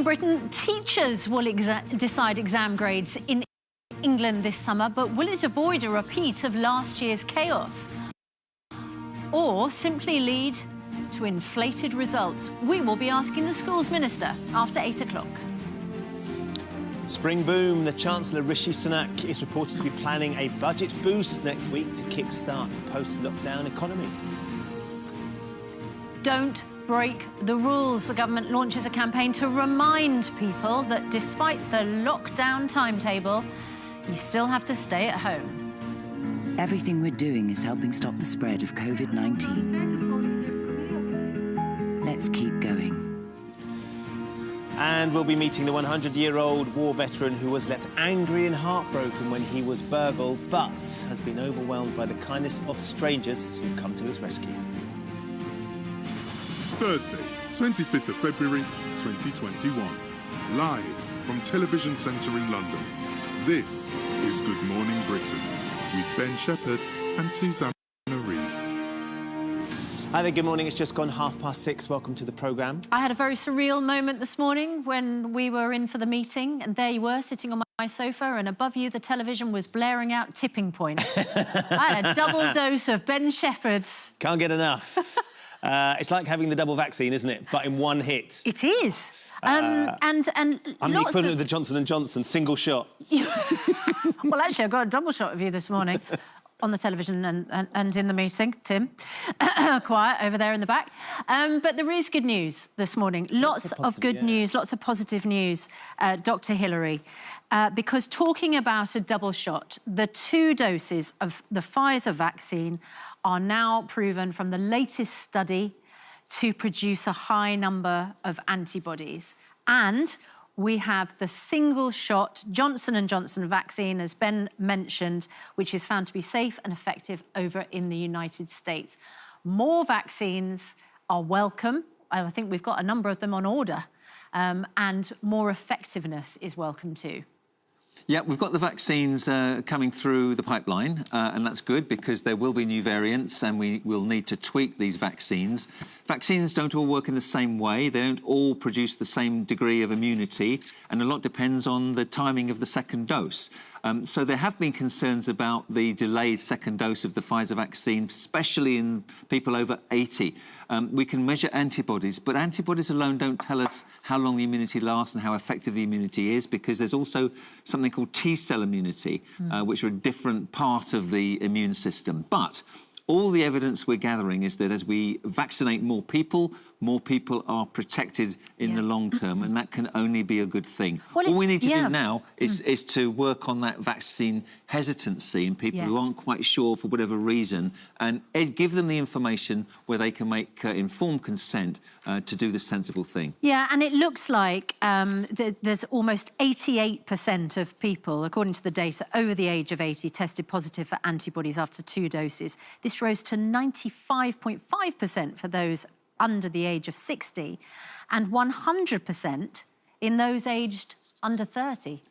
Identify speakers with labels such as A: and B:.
A: morning, Britain. Teachers will decide exam grades in England this summer, but will it avoid a repeat of last year's chaos? Or simply lead to inflated results? We will be asking the schools minister after 8 o'clock.
B: Spring boom. The Chancellor Rishi Sunak is reported to be planning a budget boost next week to kickstart the post-lockdown economy.
A: Don't break the rules. The government launches a campaign to remind people that despite the lockdown timetable, you still have to stay at home.
C: Everything we're doing is helping stop the spread of COVID-19. Let's keep going.
B: And we'll be meeting the 100-year-old war veteran who was left angry and heartbroken when he was burgled, but has been overwhelmed by the kindness of strangers who've come to his rescue.
D: Thursday, 25th of February 2021. Live from Television Centre in London. This is Good Morning Britain with Ben Shephard and Susanna Reid.
B: Hi there, good morning. It's just gone 6:30. Welcome to the programme.
A: I had a very surreal moment this morning when we were in for the meeting, and there you were sitting on my sofa, and above you the television was blaring out Tipping Point. I had a double dose of Ben Shephard.
B: Can't get enough. It's like having the double vaccine, isn't it? But in one hit.
A: It is. And
B: I'm the equivalent
A: of
B: of the Johnson & Johnson single shot.
A: Well, actually, I got a double shot of you this morning on the television and in the meeting, Tim. Quiet over there in the back. But there is good news this morning. Lots of good news, lots of positive news, Dr. Hillary. Because talking about a double shot, the 2 doses of the Pfizer vaccine are now proven from the latest study to produce a high number of antibodies. And we have the single-shot Johnson & Johnson vaccine, as Ben mentioned, which is found to be safe and effective over in the United States. More vaccines are welcome. I think we've got a number of them on order. And more effectiveness is welcome too.
E: Yeah, we've got the vaccines coming through the pipeline, and that's good because there will be new variants and we will need to tweak these vaccines. Vaccines don't all work in the same way. They don't all produce the same degree of immunity, and a lot depends on the timing of the second dose. So there have been concerns about the delayed second dose of the Pfizer vaccine, especially in people over 80. We can measure antibodies, but antibodies alone don't tell us how long the immunity lasts and how effective the immunity is, because there's also something called T-cell immunity, which are a different part of the immune system. But all the evidence we're gathering is that as we vaccinate more people are protected in the long term, and that can only be a good thing. Well, all we need to do now is to work on that vaccine hesitancy in people who aren't quite sure for whatever reason, and give them the information where they can make informed consent to do the sensible thing.
A: Yeah, and it looks like there's almost 88% of people, according to the data, over the age of 80 tested positive for antibodies after 2 doses. This rose to 95.5% for those under the age of 60 and 100% in those aged under 30.